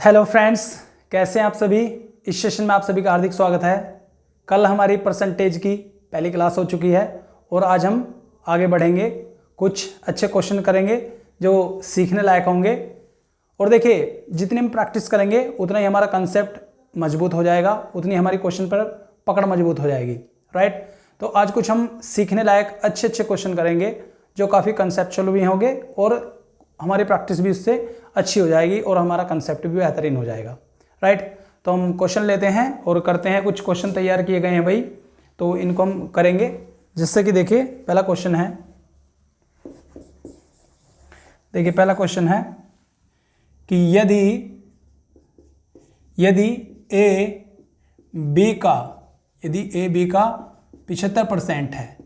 Hello friends, कैसे हैं आप सभी। इस सेशन में आप सभी का हार्दिक स्वागत है। कल हमारी परसेंटेज की पहली क्लास हो चुकी है और आज हम आगे बढ़ेंगे, कुछ अच्छे क्वेश्चन करेंगे जो सीखने लायक होंगे। और देखिए, जितनी हम प्रैक्टिस करेंगे उतना ही हमारा कंसेप्ट मजबूत हो जाएगा, उतनी हमारी क्वेश्चन पर पकड़ मजबूत हो जाएगी। राइट, तो आज कुछ हम सीखने लायक अच्छे अच्छे क्वेश्चन करेंगे जो काफ़ी कंसेप्चुअल भी होंगे और हमारी प्रैक्टिस भी उससे अच्छी हो जाएगी और हमारा कंसेप्ट भी बेहतरीन हो जाएगा। राइट, तो हम क्वेश्चन लेते हैं और करते हैं। कुछ क्वेश्चन तैयार किए गए हैं भाई, तो इनको हम करेंगे। जिससे कि देखिए, पहला क्वेश्चन है, देखिए पहला क्वेश्चन है कि यदि ए बी का 75% है,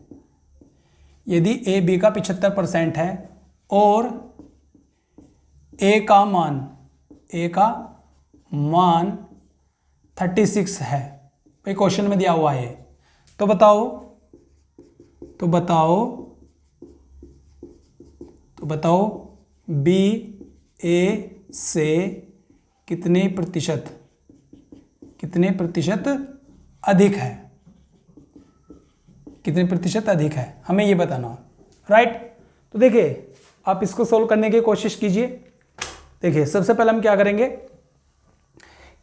यदि ए बी का 75% है और ए का मान 36 है, भाई क्वेश्चन में दिया हुआ है। तो बताओ बी ए से कितने प्रतिशत अधिक है, कितने प्रतिशत अधिक है, हमें ये बताना। राइट, तो देखिए आप इसको सोल्व करने की कोशिश कीजिए। देखिए, सबसे पहले हम क्या करेंगे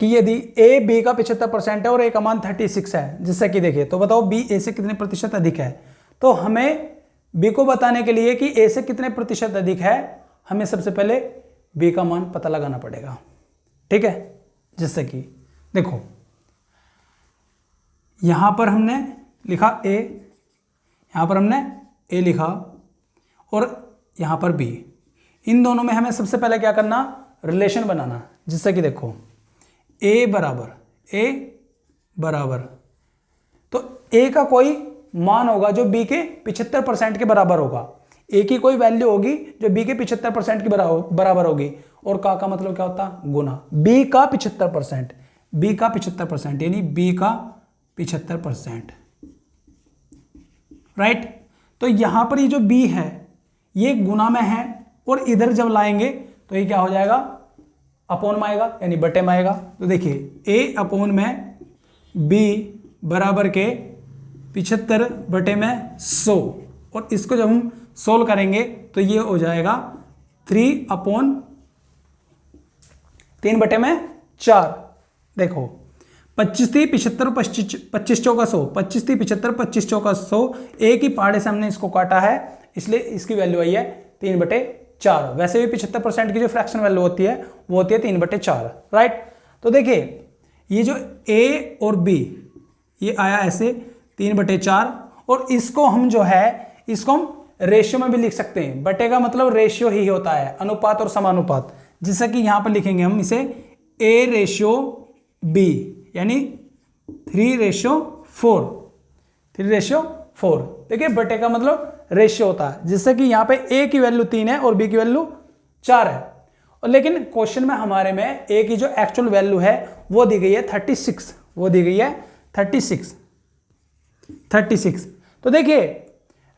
कि यदि ए बी का 75% है और ए का मान 36 है, जिससे कि देखिए, तो बताओ बी ए से कितने प्रतिशत अधिक है। तो हमें बी को बताने के लिए कि ए से कितने प्रतिशत अधिक है, हमें सबसे पहले बी का मान पता लगाना पड़ेगा। ठीक है, जिससे कि देखो यहां पर हमने लिखा ए, यहां पर हमने ए लिखा और यहां पर बी। इन दोनों में हमें सबसे पहले क्या करना, रिलेशन बनाना। जिससे कि देखो ए बराबर तो ए का कोई मान होगा जो बी के 75% के बराबर होगा। ए की कोई वैल्यू होगी जो बी के 75% के बराबर होगी। और का मतलब क्या होता, गुना बी का 75%, यानी बी का 75%। राइट, तो यहां पर ये जो बी है ये गुना में है और इधर जब लाएंगे तो ये क्या हो जाएगा, अपोन में आएगा, यानी बटे में आएगा। तो देखिए ए अपोन में बी बराबर के 75 बटे में 100, और इसको जब हम सोल्व करेंगे तो ये हो जाएगा 3 बटे में 4। देखो 25 3 75 25 चौका 100, 25 3 75 25 चौका 100। एक ही पहाड़े से हमने इसको काटा है, इसलिए इसकी वैल्यू आई है 3/4। वैसे भी 75% की जो फ्रैक्शन वैल्यू होती है वो होती है 3/4। राइट, तो देखिए ये जो ए और बी ये आया ऐसे 3/4, और इसको हम जो है इसको हम रेशियो में भी लिख सकते हैं। बटे का मतलब रेशियो ही होता है, अनुपात और समानुपात। जिससे कि यहां पर लिखेंगे हम इसे A/B, यानी 3/4। देखिए बटे का मतलब रेशियो होता है, जिससे कि यहां पे ए की वैल्यू 3 है और बी की वैल्यू 4 है। और लेकिन क्वेश्चन में हमारे में ए की जो एक्चुअल वैल्यू है वो दी गई है 36, वो दी गई है 36। तो देखिए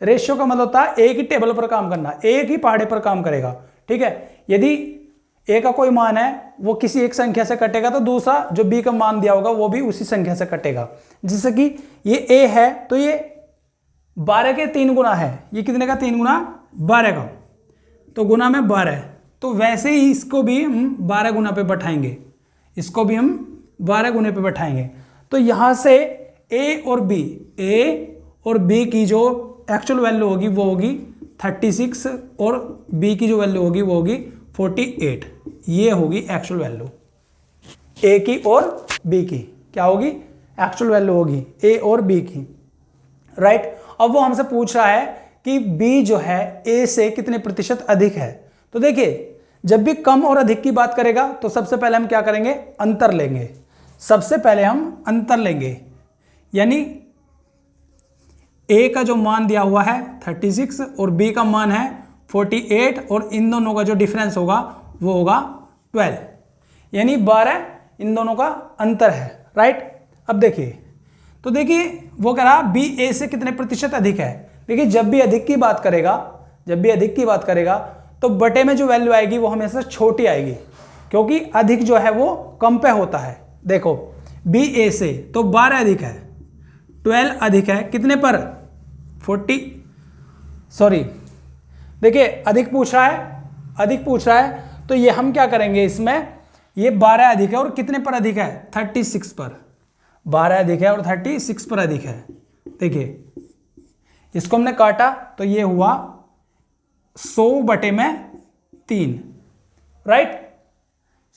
रेशियो का मतलब होता है एक ही टेबल पर काम करना, एक ही पहाड़े पर काम करेगा। ठीक है, यदि ए का कोई मान है वो किसी एक संख्या से कटेगा तो दूसरा जो बी का मान दिया होगा वो भी उसी संख्या से कटेगा। जिससे कि ये ए है तो ये 12 के 3 गुना है, ये कितने का 3 गुना, 12 का, तो गुना में 12। तो वैसे ही इसको भी हम 12 गुना पे बैठाएंगे, इसको भी हम 12 गुने पे बैठाएंगे। तो यहां से ए और बी की जो एक्चुअल वैल्यू होगी वो होगी 36 और बी की जो वैल्यू होगी वो होगी 48। ये होगी एक्चुअल वैल्यू ए की और बी की। क्या होगी, एक्चुअल वैल्यू होगी ए और बी की। राइट, अब वो हमसे पूछ रहा है कि बी जो है ए से कितने प्रतिशत अधिक है। तो देखिए जब भी कम और अधिक की बात करेगा तो सबसे पहले हम क्या करेंगे, अंतर लेंगे। सबसे पहले हम अंतर लेंगे, यानी ए का जो मान दिया हुआ है 36 और बी का मान है 48, और इन दोनों का जो डिफरेंस होगा वो होगा 12, यानी 12 इन दोनों का अंतर है। राइट, अब देखिए, तो देखिए वो कह रहा बी ए से कितने प्रतिशत अधिक है। देखिए जब भी अधिक की बात करेगा तो बटे में जो वैल्यू आएगी वो हमेशा छोटी आएगी। क्योंकि अधिक जो है वो कम पे होता है। देखो बी ए से तो 12 अधिक है, 12 अधिक है कितने पर 40, सॉरी देखिए अधिक पूछ रहा है तो ये हम क्या करेंगे, इसमें ये 12 अधिक है और कितने पर अधिक है 36 पर, 12 अधिक है और 36 पर अधिक है। देखिए इसको हमने काटा तो ये हुआ 100/3, राइट,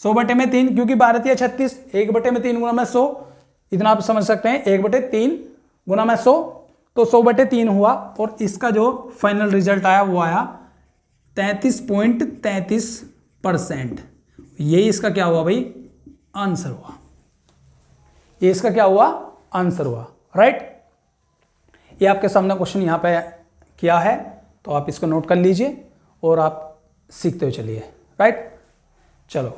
100/3 क्योंकि 12 36, 1/3 गुना में 100, इतना आप समझ सकते हैं 1/3 गुना में 100 तो 100/3 हुआ और इसका जो फाइनल रिजल्ट आया वो आया 33.33%। ये इसका क्या हुआ भाई, आंसर हुआ, ये इसका क्या हुआ, आंसर हुआ, राइट। ये आपके सामने क्वेश्चन यहाँ पे किया है तो आप इसको नोट कर लीजिए और आप सीखते हुए चलिए, राइट। चलो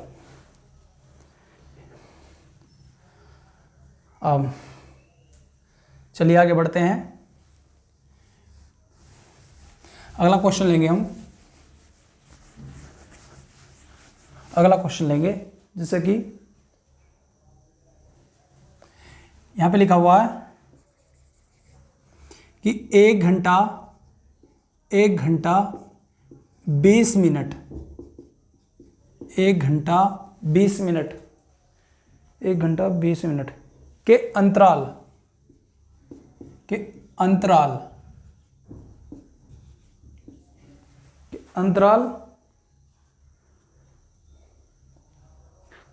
अब चलिए आगे बढ़ते हैं। अगला क्वेश्चन लेंगे हम, अगला क्वेश्चन लेंगे जैसे कि यहां पे लिखा हुआ है कि 1 घंटा 20 मिनट, 1 घंटा 20 मिनट, 1 घंटा 20 मिनट के अंतराल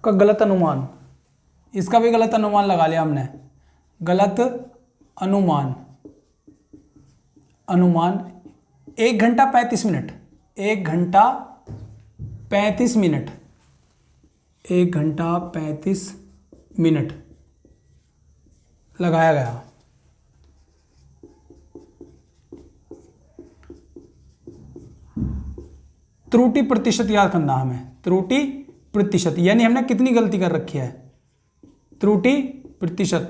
का गलत अनुमान, इसका भी गलत अनुमान लगा लिया हमने, गलत अनुमान 1 घंटा 35 मिनट, 1 घंटा 35 मिनट, 1 घंटा 35 मिनट लगाया गया। त्रुटि प्रतिशत याद करना हमें, त्रुटि प्रतिशत यानी हमने कितनी गलती कर रखी है, त्रुटि प्रतिशत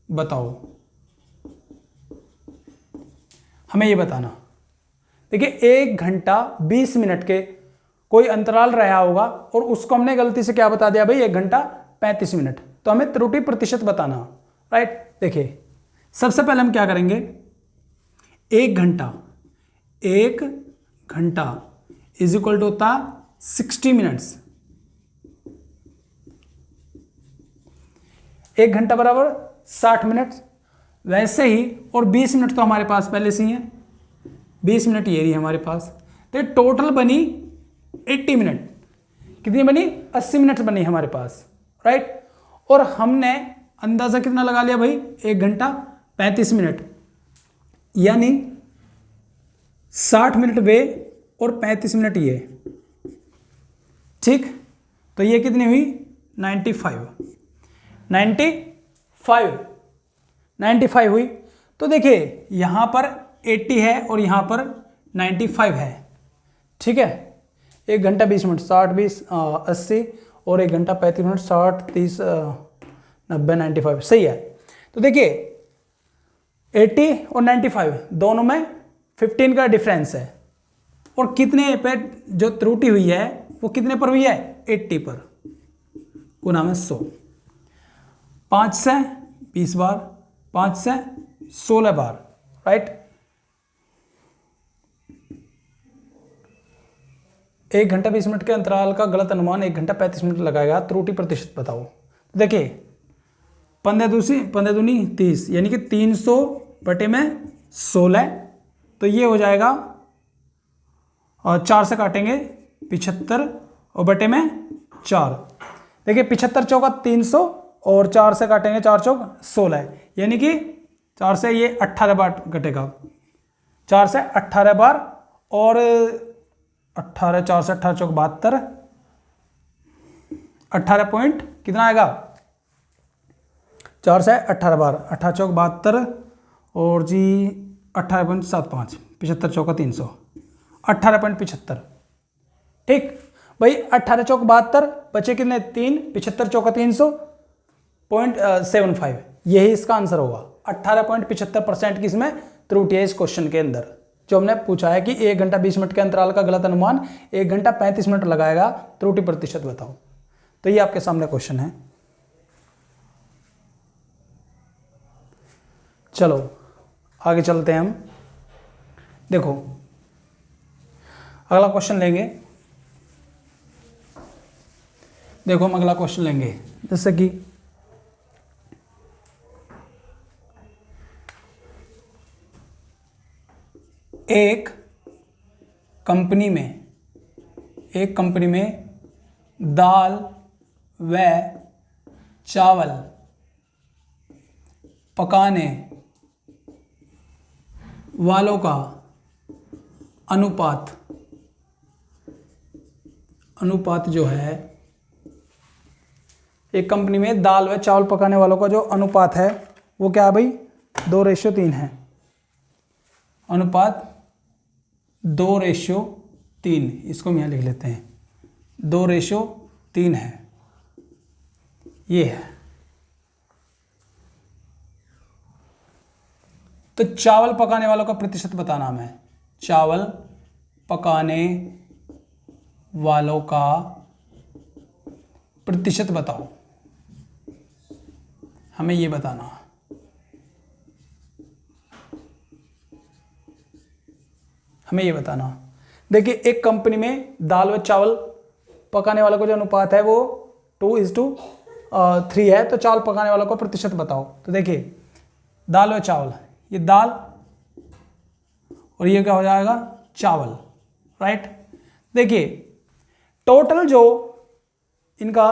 बताओ, हमें ये बताना। देखिए 1 घंटा 20 मिनट के कोई अंतराल रहा होगा और उसको हमने गलती से क्या बता दिया भाई 1 घंटा 35 मिनट, तो हमें त्रुटि प्रतिशत बताना, राइट। देखिए सबसे पहले हम क्या करेंगे, 1 घंटा इज इक्वल टू होता 60 मिनट्स, 1 घंटा बराबर 60 मिनट, वैसे ही और 20 मिनट तो हमारे पास पहले से ही है, 20 मिनट ये रही हमारे पास, तो टोटल बनी 80 मिनट, कितनी बनी 80 मिनट बनी हमारे पास, राइट। और हमने अंदाजा कितना लगा लिया भाई 1 घंटा 35 मिनट, यानी 60 मिनट वे और 35 मिनट ये, ठीक, तो ये कितनी हुई 95 हुई। तो देखिए यहां पर 80 है और यहां पर 95 है, ठीक है। 1 घंटा 20 मिनट 60 20 80 और 1 घंटा 35 मिनट 60 30 90 95 सही है। तो देखिए 80 और 95 दोनों में 15 का डिफरेंस है और कितने पे जो त्रुटि हुई है वो कितने पर हुई है 80 पर, गुना में 100, 5 से 20 बार, 5 से 16 बार, राइट। 1 घंटा 20 मिनट के अंतराल का गलत अनुमान 1 घंटा 35 मिनट लगाएगा, त्रुटि प्रतिशत बताओ। देखिए 15 दूनी 30 यानी कि 300/16, तो ये हो जाएगा और 4 से काटेंगे 75 और बटे में 4। देखिए 75 चौका 300 और 4 से काटेंगे 4 चौक 16, यानी कि 4 से ये 18 बार कटेगा, 4 से 18 बार और 18 4 से 18 चौक 72, 18 पॉइंट कितना आएगा 4 से 18 बार, 18 चौक 72 और जी 18.75, 75 चौका 300, 18.75, ठीक भाई। 18 चौक 72 बचे कितने 3, 75 चौका 300.75, यही इसका आंसर होगा। 18.75% की इसमें त्रुटि है इस क्वेश्चन के अंदर, जो हमने पूछा है कि 1 घंटा 20 मिनट के अंतराल का गलत अनुमान 1 घंटा 35 मिनट लगाएगा, त्रुटि प्रतिशत बताओ। तो ये आपके सामने क्वेश्चन है। चलो आगे चलते हैं हम। देखो अगला क्वेश्चन लेंगे। देखो हम अगला क्वेश्चन लेंगे, जैसे कि एक कंपनी में दाल व चावल पकाने वालों का अनुपात जो है, एक कंपनी में दाल व चावल पकाने वालों का जो अनुपात है वो क्या है भाई, 2:3 है। अनुपात 2:3, इसको हम यहाँ लिख लेते हैं, 2:3 है, ये है। तो चावल पकाने वालों का प्रतिशत बताना हमें। चावल पकाने वालों का प्रतिशत बताओ, हमें ये बताना। देखिए एक कंपनी में दाल व चावल पकाने वालों का जो अनुपात है वो 2:3 है। तो चावल पकाने वालों का प्रतिशत बताओ। तो देखिए दाल व चावल, ये दाल और ये क्या हो जाएगा, चावल, राइट। देखिए टोटल जो इनका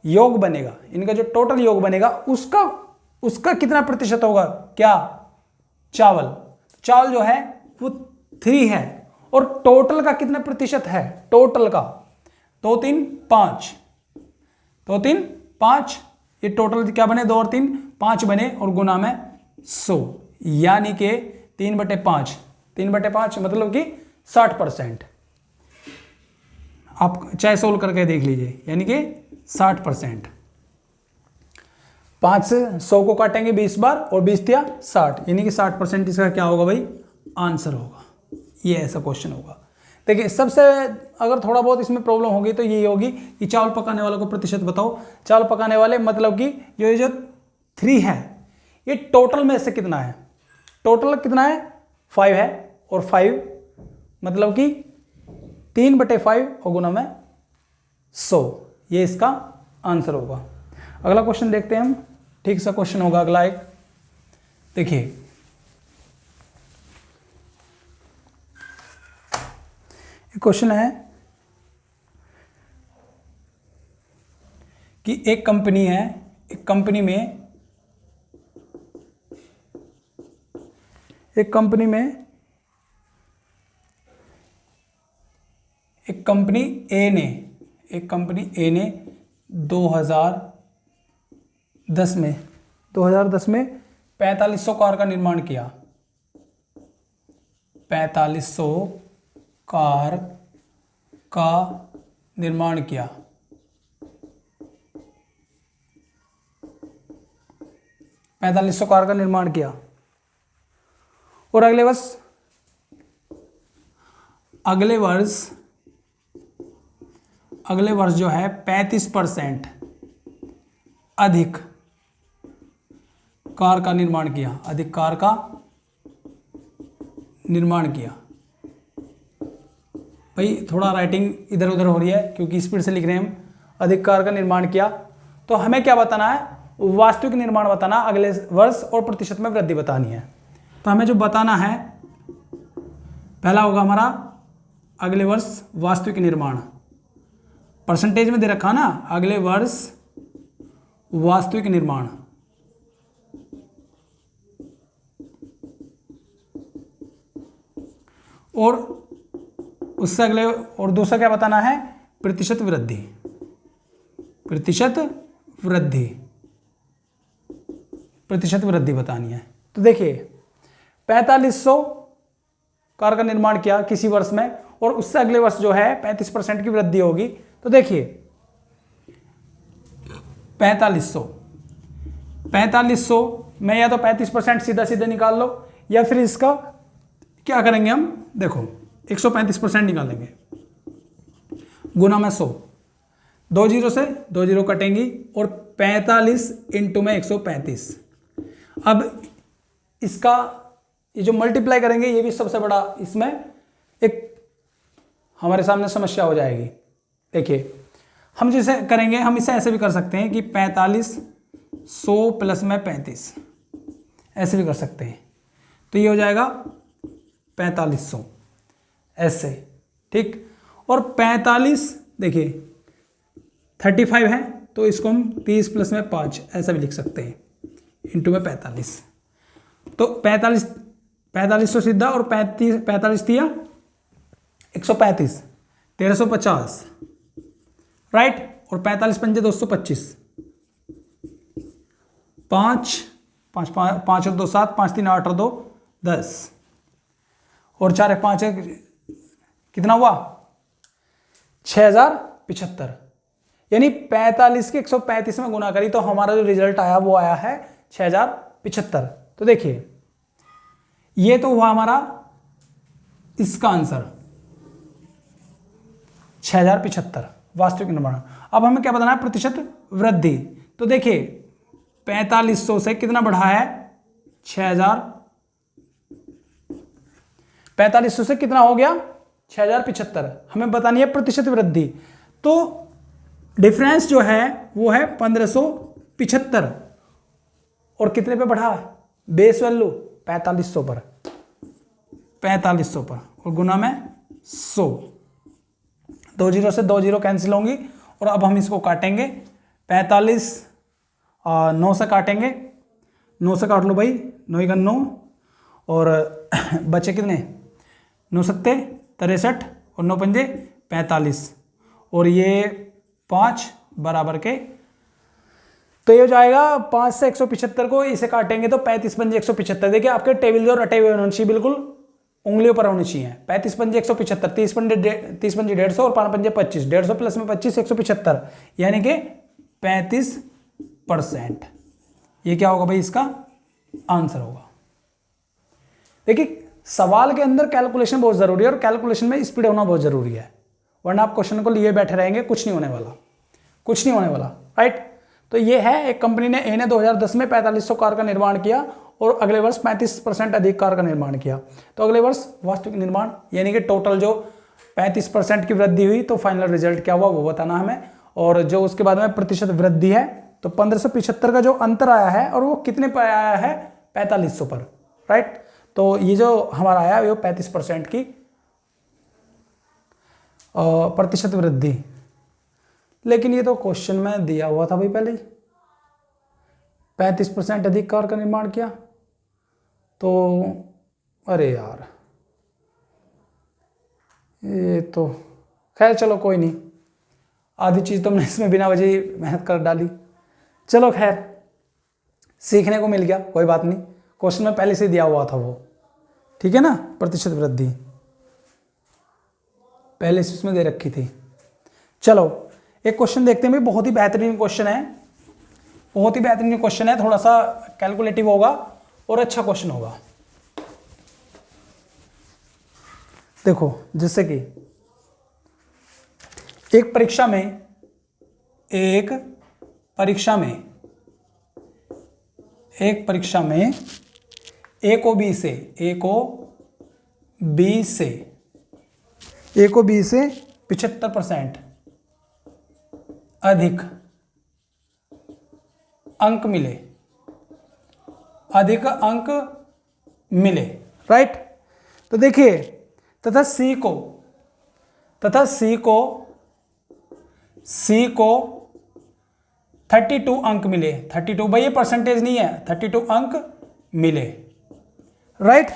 योग बनेगा, इनका जो टोटल योग बनेगा उसका कितना प्रतिशत होगा, क्या, चावल जो है वो 3 है। और टोटल का कितना प्रतिशत है, टोटल का 2 3 5, 2 3 5, ये टोटल क्या बने, 2 और 3 5 बने, और गुना में 100, यानी कि 3/5, 3/5 मतलब कि 60%। आप चाहे सोल्व करके देख लीजिए, यानी कि 60%। 5 से 100 को काटेंगे 20 बार और 20 या 60, यानी कि 60% इसका क्या होगा भाई, आंसर होगा। ये ऐसा क्वेश्चन होगा। देखिए सबसे अगर थोड़ा बहुत इसमें प्रॉब्लम होगी तो ये होगी कि चावल पकाने वालों को प्रतिशत बताओ। चावल पकाने वाले मतलब कि ये जो 3 है ये टोटल में से कितना है, टोटल कितना है, 5 है, और 5 मतलब कि 3/5 और गुना में 100, ये इसका आंसर होगा। अगला क्वेश्चन देखते हैं हम, ठीक सा क्वेश्चन होगा अगला एक। देखिए क्वेश्चन है कि एक कंपनी है, एक कंपनी ए ने 2010 में 4500 कार का निर्माण किया। 4500 कार का निर्माण किया। 4500 कार का निर्माण किया और अगले वर्ष जो है 35% अधिक कार का निर्माण किया, अधिक कार का निर्माण किया। भाई थोड़ा राइटिंग इधर उधर हो रही है क्योंकि स्पीड से लिख रहे हैं हम। अधिक कार का निर्माण किया, तो हमें क्या बताना है, वास्तविक निर्माण बताना, अगले वर्ष और प्रतिशत में वृद्धि बतानी है। तो हमें जो बताना है पहला होगा हमारा अगले वर्ष वास्तविक निर्माण, परसेंटेज में दे रखा ना, अगले वर्ष वास्तविक निर्माण। और उससे अगले और दूसरा क्या बताना है, प्रतिशत वृद्धि, प्रतिशत वृद्धि बतानी है। तो देखिए 4500 कार का निर्माण किया किसी वर्ष में और उससे अगले वर्ष जो है 35% की वृद्धि होगी। तो देखिए 4500 में या तो 35% सीधा सीधा निकाल लो या फिर इसका क्या करेंगे हम, देखो 135% निकालेंगे गुना में 100। 2 जीरो से 2 जीरो कटेंगी और 45 इंटू में 135। अब इसका ये जो मल्टीप्लाई करेंगे ये भी सबसे बड़ा इसमें एक हमारे सामने समस्या हो जाएगी। देखिए हम जैसे करेंगे, हम इसे ऐसे भी कर सकते हैं कि 4500 प्लस में 35, ऐसे भी कर सकते हैं। तो ये हो जाएगा 4500 ऐसे, ठीक। और 45 देखिए 35 है तो इसको हम 30 प्लस में 5 ऐसा भी लिख सकते हैं, इंटू में 45। तो 45 सीधा और 45 दिया 135, 1350, राइट। और 45 पंजे 225, 5 5 5 और 2 7, 5 3 8 और 2 10, और 4 1 5 कितना हुआ 6075। यानी 45 के 135 में गुना करी तो हमारा जो रिजल्ट आया वो आया है 6075। तो देखिए ये तो हुआ हमारा इसका आंसर 6075 वास्तविक निर्माण। अब हमें क्या बताना है, प्रतिशत वृद्धि। तो देखिए 4500 से कितना बढ़ा है 6000, 4500 से कितना हो गया 6075। हमें बतानी है प्रतिशत वृद्धि। तो डिफरेंस जो है वो है 1575 और कितने पे बढ़ा है बेस वैल्यू 4500 पर, 4500 पर और गुना में 100। 2 जीरो से 2 जीरो कैंसिल होंगी और अब हम इसको काटेंगे। 45 9 से काटेंगे, 9 से काट लो भाई, 9 का 9 और बचे कितने 9 सत्ते 63 और 9 पंजे 45 और ये 5 बराबर के। तो ये हो जाएगा 5 से 175 को इसे काटेंगे तो 35 पंजे 175। देखिए आपके टेबल जो रटे हुए होने चाहिए, बिल्कुल उंगलियों पर होनी चाहिए। 35 पंजे 175, 30 पंजे 150 और 5 पंजे 25, 150 प्लस में 25 175 यानी कि 35%। ये क्या होगा भाई, इसका आंसर होगा। देखिए सवाल के अंदर कैलकुलेशन बहुत जरूरी है और कैलकुलेशन में स्पीड होना बहुत जरूरी है, वरना आप क्वेश्चन को लिए बैठे रहेंगे, कुछ नहीं होने वाला, कुछ नहीं होने वाला, राइट। तो ये है एक कंपनी ने ए ने 2010 में 4500 कार का निर्माण किया और अगले वर्ष 35% अधिक कार का निर्माण किया। तो अगले वर्ष वास्तविक निर्माण यानी कि टोटल जो 35% की वृद्धि हुई, तो फाइनल रिजल्ट क्या हुआ वो बताना हमें। और जो उसके बाद में प्रतिशत वृद्धि है तो 1575 का जो अंतर आया है और वो कितने पर आया है 4500 पर, राइट। तो ये जो हमारा आया वो 35% की प्रतिशत वृद्धि। लेकिन ये तो क्वेश्चन में दिया हुआ था भाई पहले ही, 35% अधिक कार का निर्माण किया। तो अरे यार ये तो खैर चलो कोई नहीं, आधी चीज़ तो हमने इसमें बिना वजह ही मेहनत कर डाली। चलो खैर सीखने को मिल गया, कोई बात नहीं, क्वेश्चन में पहले से दिया हुआ था वो, ठीक है ना। प्रतिशत वृद्धि पहले से उसमें दे रखी थी। चलो एक क्वेश्चन देखते हैं भाई, बहुत ही बेहतरीन क्वेश्चन है, बहुत ही बेहतरीन क्वेश्चन है, थोड़ा सा कैलकुलेटिव होगा और अच्छा क्वेश्चन होगा। देखो जैसे कि एक परीक्षा में ए को बी से 75% अधिक अंक मिले, राइट। तो देखिए तथा सी को 32 अंक मिले, 32 भाई ये परसेंटेज नहीं है, 32 अंक मिले, राइट।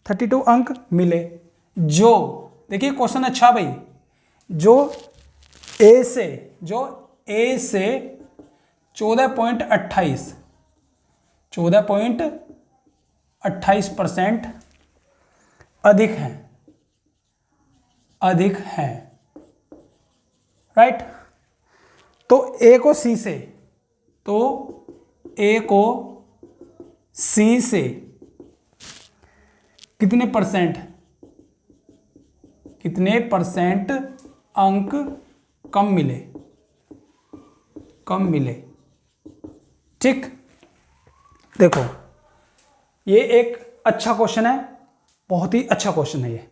32 अंक मिले। जो देखिए क्वेश्चन अच्छा भाई, जो ए से 14.28% अधिक है, राइट। तो ए को सी से कितने परसेंट अंक कम मिले, कम मिले। ठीक, देखो ये एक अच्छा क्वेश्चन है, बहुत ही अच्छा क्वेश्चन है ये।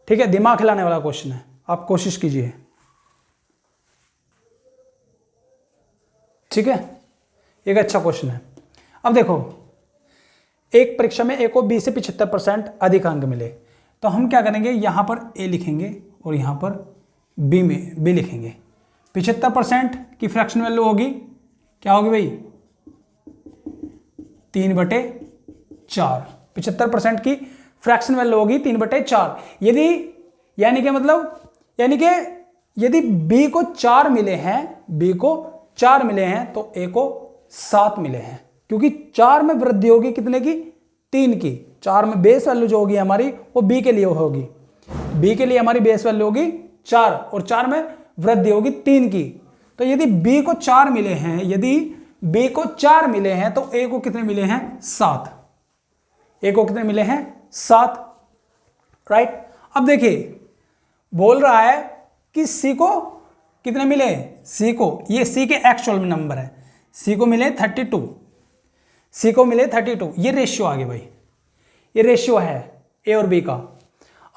ठीक है, दिमाग हिलाने वाला क्वेश्चन है, आप कोशिश कीजिए। ठीक है, एक अच्छा क्वेश्चन है। अब देखो, एक परीक्षा में ए को बी से 75% अधिक अंक मिले, तो हम क्या करेंगे, यहां पर ए लिखेंगे और यहां पर बी में बी लिखेंगे। 75% की फ्रैक्शन वैल्यू होगी, क्या होगी भाई, 3/4। 75% की फ्रैक्शन वैल्यू होगी 3/4। यदि यानी कि मतलब यदि बी को 4 मिले हैं, बी को 4 मिले हैं तो ए को 7 मिले हैं, क्योंकि 4 में वृद्धि होगी कितने की, 3 की। 4 में बेस वैल्यू जो होगी हमारी वो बी के लिए होगी, बी के लिए हमारी बेस वैल्यू होगी 4 और 4 में वृद्धि होगी 3 की। तो यदि बी को 4 मिले हैं, यदि बी को 4 मिले हैं तो ए को कितने मिले हैं, 7। ए को कितने मिले हैं, 7। राइट, अब देखिए बोल रहा है कि सी को कितने मिले, सी को, ये सी के एक्चुअल नंबर है, सी को मिले 32, सी को मिले 32। ये रेशियो आ गया भाई, ये रेशियो है ए और बी का।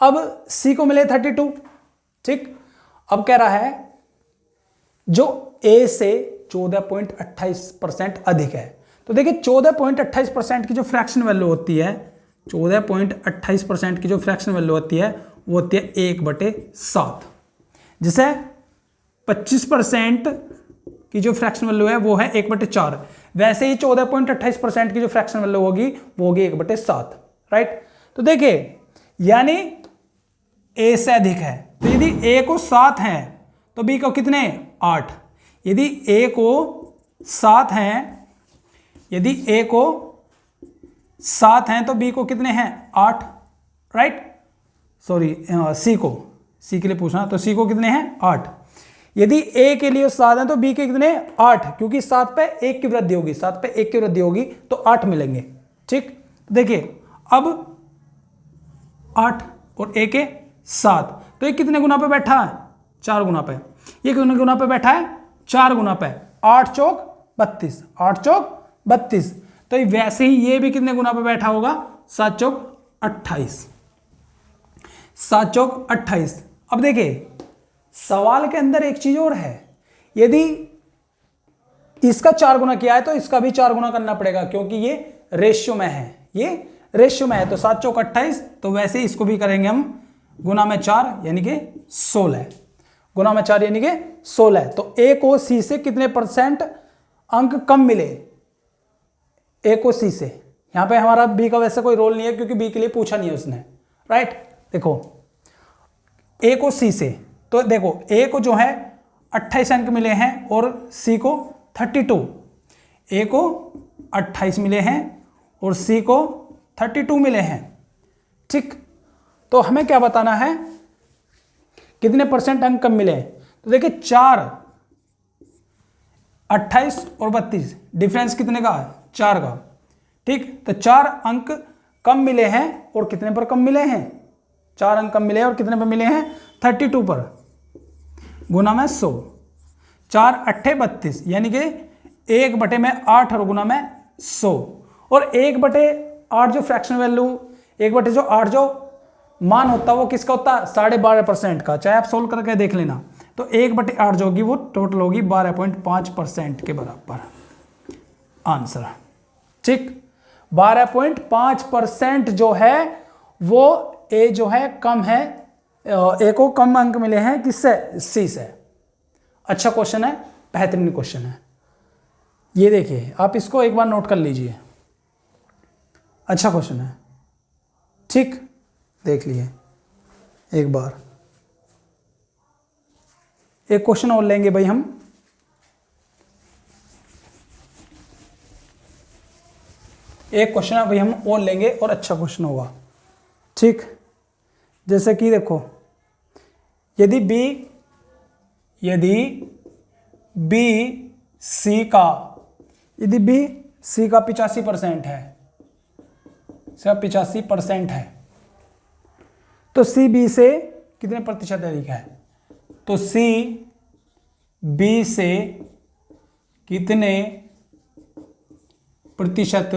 अब सी को मिले 32। ठीक, अब कह रहा है जो ए से 14.28% अधिक है, तो देखिए 14.28% की जो फ्रैक्शन वैल्यू होती है, 14.28% की जो फ्रैक्शन वैल्यू होती है वो होती है 1/7, जिसे 25% की जो फ्रैक्शन वैल्यू है वो है 1/4। वैसे ही 14.28% की जो फ्रैक्शन वैल्यू होगी वो होगी 1/7। राइट, तो देखिए यानी ए से अधिक है, तो यदि ए को 7 है तो बी को कितने, 8। यदि ए को 7 है, यदि ए को 7 हैं तो बी को कितने हैं, 8। राइट, सॉरी सी को, सी के लिए पूछना, तो सी को कितने हैं, 8। यदि ए के लिए 7 हैं तो बी के कितने, 8, क्योंकि 7 पे 1 की वृद्धि होगी, 7 पे 1 की वृद्धि होगी तो 8 मिलेंगे। ठीक, देखिए अब 8 और ए के 7, तो ये कितने गुना पे बैठा है, 4 गुना पे। ये कितने गुना पे बैठा है, 4 गुना पे। 8 चौक 32, 8 चौक 32। तो वैसे ही ये भी कितने गुना पे बैठा होगा, 7 चौक 28, 7 चौक 28। अब देखिए सवाल के अंदर एक चीज और है, यदि इसका 4 गुना किया है तो इसका भी 4 गुना करना पड़ेगा, क्योंकि ये रेशियो में है, ये रेशियो में है। तो 7 चौक 28, तो वैसे इसको भी करेंगे हम गुना में 4 यानी कि 16, गुना में 4 यानी कि 16। तो ए को सी से कितने % अंक कम मिले, ए को सी से। यहां पे हमारा बी का वैसे कोई रोल नहीं है, क्योंकि बी के लिए पूछा नहीं है उसने। राइट, देखो ए को सी से, तो देखो ए को जो है 28 अंक मिले हैं और सी को 32। ए को 28 मिले हैं और सी को 32 मिले हैं। ठीक, तो हमें क्या बताना है, कितने % अंक कम मिले। तो देखिए 4, 28 और 32, डिफरेंस कितने का, 4 का। ठीक, तो 4 अंक कम मिले हैं और कितने पर कम मिले हैं, 4 अंक कम मिले हैं और कितने पर मिले हैं, 32 पर, गुना में 100। 4 8 32 यानी कि 1/8 और गुना में 100। और 1/8 जो फ्रैक्शन वैल्यू, 1/8 जो मान होता है वो किसका होता है, 12.5% का। चाहे आप सोल्व करके देख लेना। तो 1/8 जो होगी वो टोटल होगी 12.5% के बराबर आंसर। ठीक, 12.5% जो है वो ए जो है कम है, ए को कम अंक मिले हैं किससे, सी से। अच्छा क्वेश्चन है, बेहतरीन क्वेश्चन है। ये देखिए आप इसको एक बार नोट कर लीजिए, अच्छा क्वेश्चन है। ठीक, देख लिए एक बार। एक क्वेश्चन और लेंगे भाई हम, एक क्वेश्चन भाई हम और लेंगे और अच्छा क्वेश्चन होगा। ठीक, जैसे कि देखो यदि बी सी का 85% है, सिर्फ 85% है, तो सी बी से कितने प्रतिशत अधिक है। तो सी बी से कितने प्रतिशत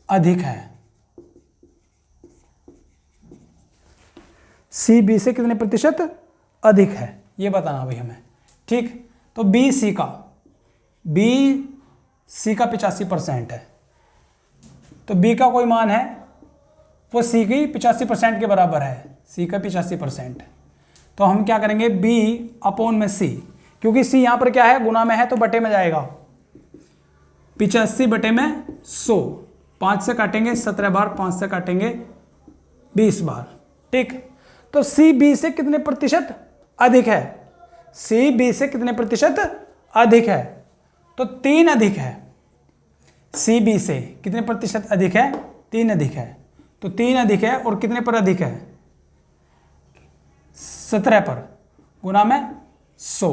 अधिक है। सी बी से कितने प्रतिशत अधिक है, ये बताना भाई हमें। ठीक, तो बी सी का 85% है, तो बी का कोई मान है वो सी की 85% के बराबर है, सी का 85%। तो हम क्या करेंगे, बी अपॉन में सी, क्योंकि सी यहां पर क्या है, गुना में है तो बटे में जाएगा। 85 बटे में 100, 5 से काटेंगे 17 बार, 5 से काटेंगे 20 बार। ठीक, तो सी बी से कितने प्रतिशत अधिक है, सी बी से कितने प्रतिशत अधिक है, तो 3 अधिक है। सी बी से कितने प्रतिशत अधिक है, 3 अधिक है, तो 3 अधिक है और कितने पर अधिक है, 17 पर, गुना में 100,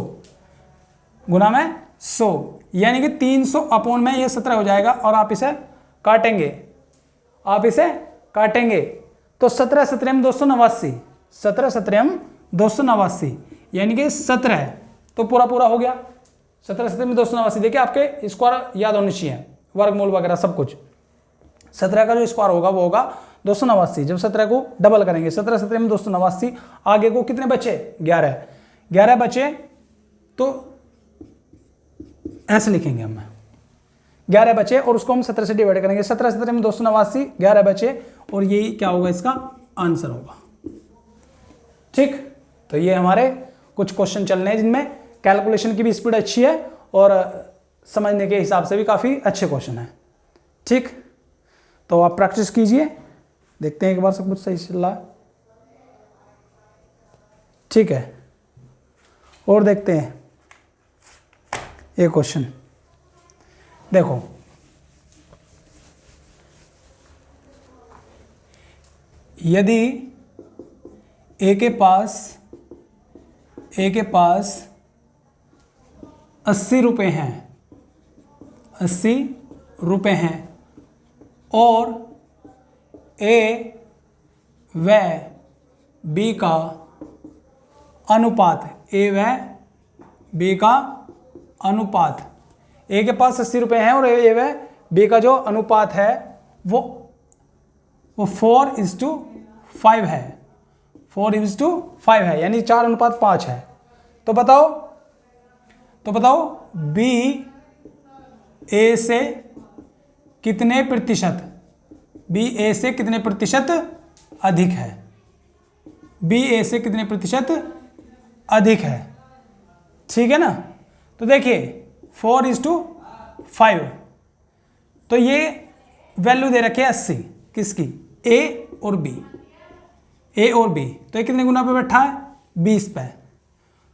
गुना में 100, यानी कि 300 अपॉन में ये 17 हो जाएगा। और आप इसे काटेंगे, आप इसे काटेंगे तो 17 17 में 289, 17 17 में 289, यानी कि 17, तो पूरा पूरा हो गया। 17 17 में 289, देखिए आपके स्क्वायर याद होने चाहिए, वर्गमूल वगैरह सब कुछ। 17 का जो स्क्वायर होगा वो होगा 289। जब 17 को डबल करेंगे, 17 17 में 289, आगे को कितने बचे, 11, 11 बचे, तो ऐसे लिखेंगे हम, 11 बचे और उसको हम 17 से डिवाइड करेंगे, 17 17 में 289, 11 बचे, और यही क्या होगा, इसका आंसर होगा। ठीक, तो ये हमारे कुछ क्वेश्चन चल रहे हैं जिनमें कैलकुलेशन की भी स्पीड अच्छी है और समझने के हिसाब से भी काफ़ी अच्छे क्वेश्चन है। ठीक, तो आप प्रैक्टिस कीजिए, देखते हैं एक बार सब कुछ सही चल रहा है। ठीक है, और देखते हैं एक क्वेश्चन, देखो यदि ए के पास 80 रुपये हैं, 80 रुपये हैं, और ए व बी का अनुपात, ए व बी का अनुपात, ए के पास 80 रुपये हैं और ए व बी का जो अनुपात है वो 4:5 है, 4:5 है, यानी 4:5 है। तो बताओ बी ए से कितने प्रतिशत, बी ए से कितने प्रतिशत अधिक है, बी ए से कितने प्रतिशत अधिक है। ठीक है ना, तो देखिए 4:5, तो ये वैल्यू दे रखे है 80, किसकी, ए और बी, ए और बी, तो ये कितने गुना पे बैठा है, 20 पे,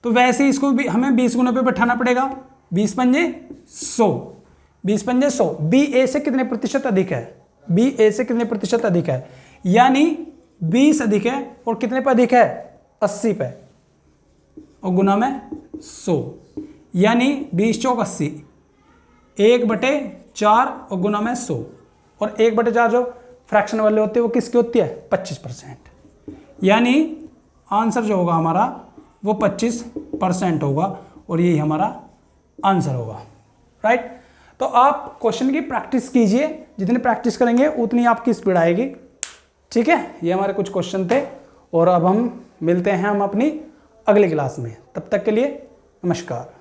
तो वैसे ही इसको भी हमें 20 गुना पे बैठाना पड़ेगा, 20 पंजे 100, 20 पंजे 100। बी ए से कितने प्रतिशत अधिक है, बी ए से कितने प्रतिशत अधिक है, यानी 20 अधिक है और कितने पे अधिक है, 80 पे, और गुना में 100, यानी 20 चौक 80, 1/4 और गुना में 100, और 1/4 जो फ्रैक्शन वाले होते हैं वो किसकी होती है, 25%, यानी आंसर जो होगा हमारा वो 25% होगा, और यही हमारा आंसर होगा। राइट, तो आप क्वेश्चन की प्रैक्टिस कीजिए, जितनी प्रैक्टिस करेंगे उतनी आपकी स्पीड आएगी। ठीक है, ये हमारे कुछ क्वेश्चन थे, और अब हम मिलते हैं हम अपनी अगली क्लास में, तब तक के लिए नमस्कार।